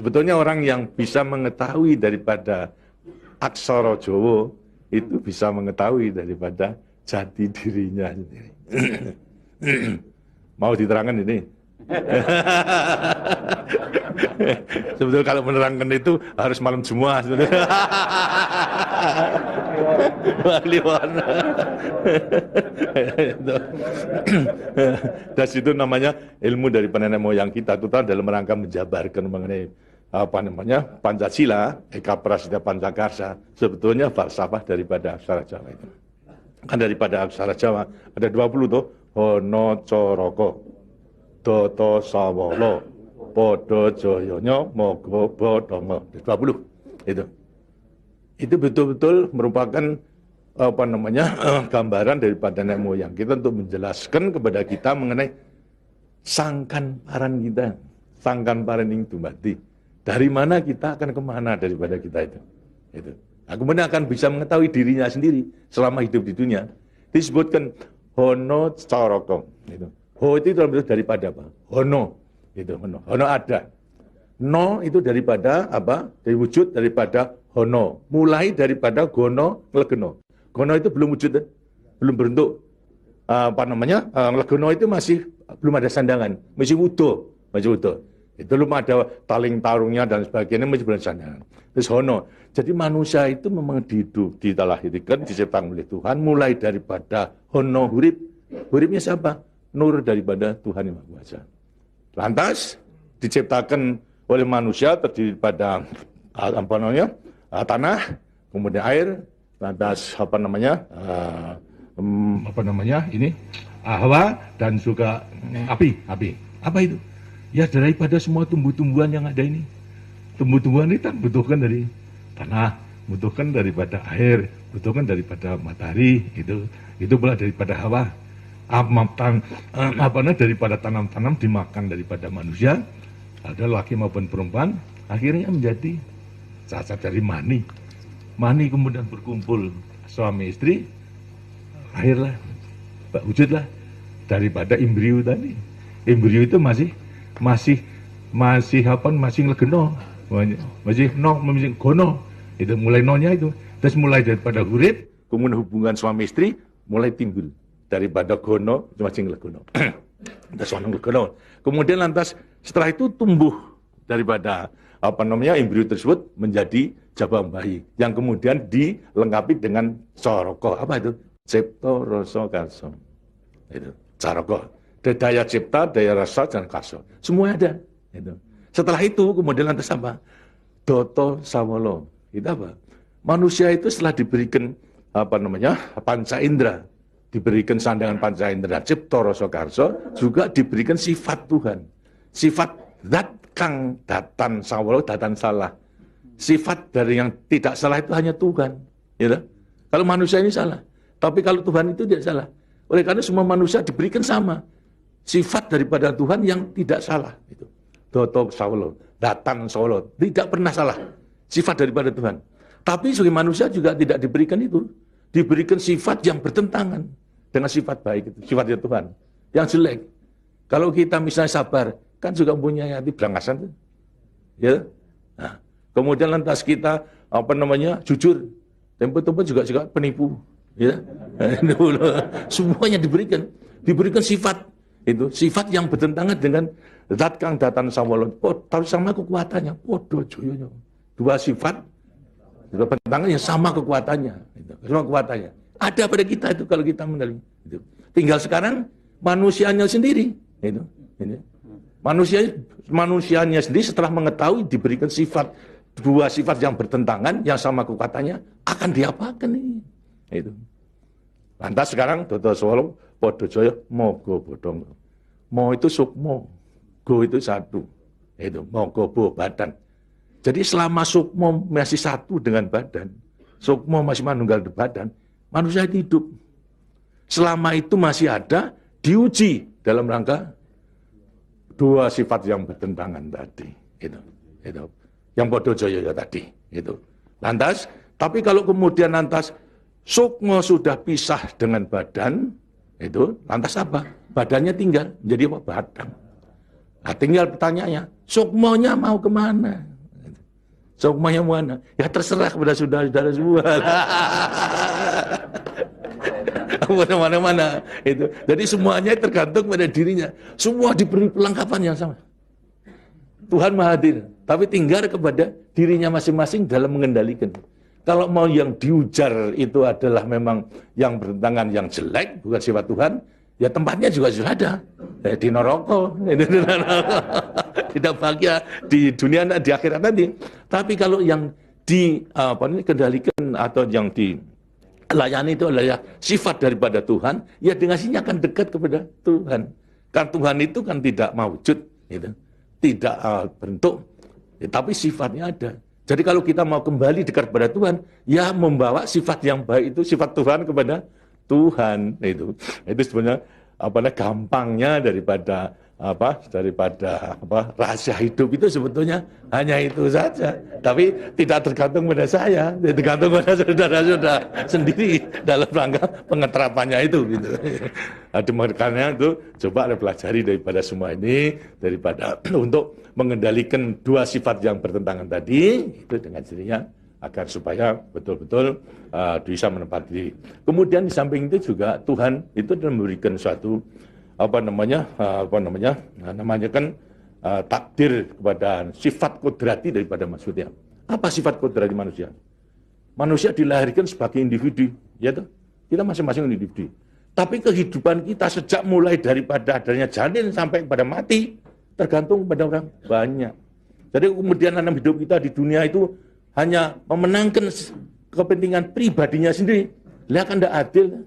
Sebetulnya orang yang bisa mengetahui daripada aksara Jawa itu bisa mengetahui daripada jati dirinya sendiri. Mau diterangkan ini? Sebetulnya kalau menerangkan itu harus malam Jumat. Waliwona. Dan itu namanya ilmu dari nenek moyang kita itu dalam rangka menjabarkan mengenai Pancasila, Eka Prasida Pancakarsa, sebetulnya falsafah daripada aksara Jawa itu. Kan daripada aksara Jawa ada 20 tuh, Hono Coroko, Doto Sawolo, Podo Joyono, Mogo Bodongo, 20 itu. Itu betul-betul merupakan gambaran daripada nenek moyang kita untuk menjelaskan kepada kita mengenai sangkan paran kita, sangkan paran ing dumadi. Dari mana kita akan kemana daripada kita itu. Nah, kemudian akan bisa mengetahui dirinya sendiri selama hidup di dunia. Disebutkan Hono Coroko. Ho itu daripada apa? Hono. Hono. Hono ada. No itu daripada apa? Dari wujud daripada hono. Mulai daripada gono, legeno. Gono itu belum wujud, belum berbentuk. Legeno itu masih belum ada sandangan, masih utuh, Itu belum ada taling tarungnya dan sebagainya, masih belum sandangan. Terus hono. Jadi manusia itu memang dilahirkan, diciptakan oleh Tuhan, mulai daripada hono hurip. Huripnya siapa? Nur daripada Tuhan Yang Maha Kuasa. Lantas diciptakan oleh manusia terdiri pada tanah, kemudian air, lantas hawa dan juga api. Apa itu? Ya daripada semua tumbuh-tumbuhan yang ada ini. Tumbuh-tumbuhan ini kan butuhkan dari tanah, butuhkan daripada air, butuhkan daripada matahari, itu pula daripada hawa. Daripada tanam-tanam dimakan daripada manusia, ada laki maupun perempuan, akhirnya menjadi cacat dari mani. Mani kemudian berkumpul suami istri, akhirlah wujudlah daripada embrio tadi. Embrio itu masih legeno, masih gono. Itu mulai nonya itu. Terus mulai daripada hurip, kemudian hubungan suami istri mulai timbul daripada gono masih legono. Kemudian lantas setelah itu tumbuh daripada embrio tersebut menjadi jabang bayi yang kemudian dilengkapi dengan coroko. Apa itu? Cipta rasa karsa. Itu coroko. Daya cipta, daya rasa dan karsa. Semua ada. Itu. Setelah itu kemudian lantas apa? Doto sawolo. Itu apa? Manusia itu setelah diberikan panca indera, diberikan sandangan panca indera, cipta rasa karsa, juga diberikan sifat Tuhan. Sifat zat kang datan sawolo, datan salah. Sifat dari yang tidak salah itu hanya Tuhan. Ya, kalau manusia ini salah. Tapi kalau Tuhan itu tidak salah. Oleh karena semua manusia diberikan sama. Sifat daripada Tuhan yang tidak salah. Itu. Doto sawolo, datan sawolo. Tidak pernah salah. Sifat daripada Tuhan. Tapi sebagai manusia juga tidak diberikan itu. Diberikan sifat yang bertentangan dengan sifat baik itu, sifatnya Tuhan. Yang jelek. Kalau kita misalnya sabar, kan juga punya hati berangasan. Ya. Nah, kemudian lantas kita jujur. Tempo-tempo juga penipu. Ya. Semuanya diberikan sifat itu, sifat yang bertentangan dengan zat kang datan sawolo. Harus sama kekuatannya. Podo joyonya. Dua sifat bertentangan yang sama kekuatannya. Sama kekuatannya. Ada pada kita itu kalau kita mengenali. Itu. Tinggal sekarang manusianya sendiri. Itu. Ini. Manusianya sendiri setelah mengetahui diberikan dua sifat yang bertentangan, yang sama kekuatannya, akan diapakan ini? Itu. Lantas sekarang Doto Sawolo, Podo Joyo, Mogo Bodong. Mo itu sukmo, go itu satu. Itu Mogo Bo badan. Jadi selama sukmo masih satu dengan badan, sukmo masih manunggal di badan, manusia hidup. Selama itu masih ada, diuji dalam rangka dua sifat yang bertentangan tadi. Itu. Yang Podo Joyo tadi. Itu. Lantas, tapi kalau kemudian lantas sukmo sudah pisah dengan badan, itu lantas apa? Badannya tinggal menjadi apa? Badan. Nah, tinggal pertanyaannya, sukmonya mau kemana? Sukmanya mana? Ya terserah kepada saudara-saudara semua. Mana-mana itu. Jadi semuanya tergantung pada dirinya. Semua diberi perlengkapan yang sama. Tuhan Maha Hadir, tapi tinggal kepada dirinya masing-masing dalam mengendalikan. Kalau mau yang diujar itu adalah memang yang bertentangan yang jelek, bukan sifat Tuhan, ya tempatnya juga sudah ada. Di neraka, tidak bahagia di dunia di akhirat nanti. Tapi kalau yang dikendalikan atau yang dilayani itu adalah sifat daripada Tuhan, ya dengannya akan dekat kepada Tuhan. Karena Tuhan itu kan tidak mewujud, gitu. Tidak bentuk, tapi sifatnya ada. Jadi kalau kita mau kembali dekat kepada Tuhan, ya membawa sifat yang baik itu, sifat Tuhan kepada Tuhan itu sebenarnya gampangnya daripada rahasia hidup itu sebetulnya hanya itu saja. Tapi tidak tergantung pada saya, tergantung pada saudara-saudara sendiri dalam rangka pengeterapannya itu. Gitu. Makanya itu coba pelajari daripada semua ini, daripada untuk mengendalikan dua sifat yang bertentangan tadi itu dengan dirinya agar supaya betul-betul bisa menempati diri. Kemudian di samping itu juga Tuhan itu memberikan suatu takdir kepada sifat kodrati daripada manusia. Apa sifat kodrati manusia? Manusia dilahirkan sebagai individu, ya toh? Kita masing-masing individu. Tapi kehidupan kita sejak mulai daripada adanya janin sampai pada mati tergantung pada orang banyak. Jadi kemudian dalam hidup kita di dunia itu hanya memenangkan kepentingan pribadinya sendiri. Lihat kan tidak adil.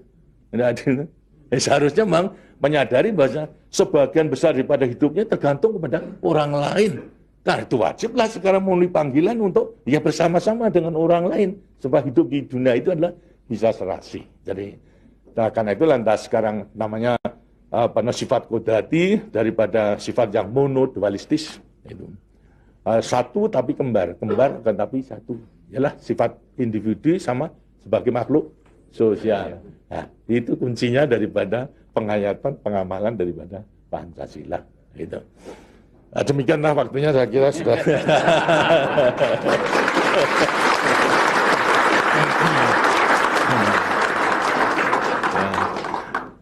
Tidak adil. Seharusnya memang menyadari bahwa sebagian besar daripada hidupnya tergantung kepada orang lain. Karena itu wajiblah sekarang melalui panggilan untuk ya bersama-sama dengan orang lain. Sebab hidup di dunia itu adalah bisa serasi. Jadi karena itu lantas sekarang namanya sifat kodrati daripada sifat yang monodualistis itu. Satu tapi kembar kan tapi satu. Ialah sifat individu sama sebagai makhluk sosial. Nah, itu kuncinya daripada penghayatan, pengamalan daripada Pancasila. Itu. Nah, demikianlah waktunya saya kira sudah.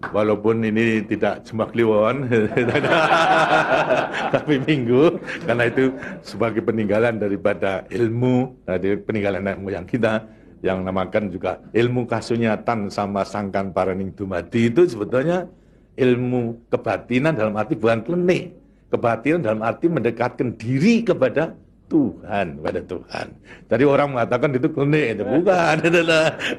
Walaupun ini tidak cuma kliwon, tapi minggu, karena itu sebagai peninggalan daripada ilmu, dari peninggalan nenek moyang kita, yang namakan juga ilmu kasunyatan sama sangkan paraning dumadi itu sebetulnya ilmu kebatinan dalam arti bukan klenik. Kebatinan dalam arti mendekatkan diri kepada Tuhan, pada Tuhan. Jadi orang mengatakan itu klenik, itu bukan.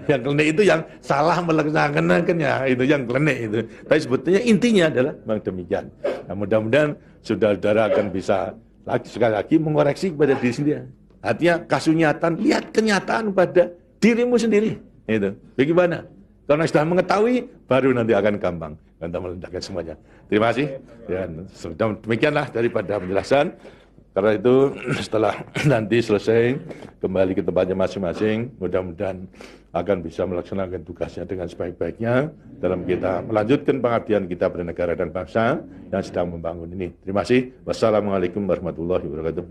Yang klenik itu yang salah melaksanakannya, itu yang klenik itu. Tapi sebetulnya intinya adalah memang demikian. Nah, mudah-mudahan saudara-saudara akan bisa sekali lagi mengoreksi kepada diri sendiri. Artinya kasunyatan, lihat kenyataan pada dirimu sendiri. Itu. Bagaimana? Karena sudah mengetahui, baru nanti akan gampang. Kita meletakkan semuanya. Terima kasih. Dan demikianlah daripada penjelasan. Karena itu setelah nanti selesai kembali ke tempatnya masing-masing, mudah-mudahan akan bisa melaksanakan tugasnya dengan sebaik-baiknya dalam kita melanjutkan pengabdian kita pada negara dan bangsa yang sedang membangun ini. Terima kasih. Wassalamualaikum warahmatullahi wabarakatuh.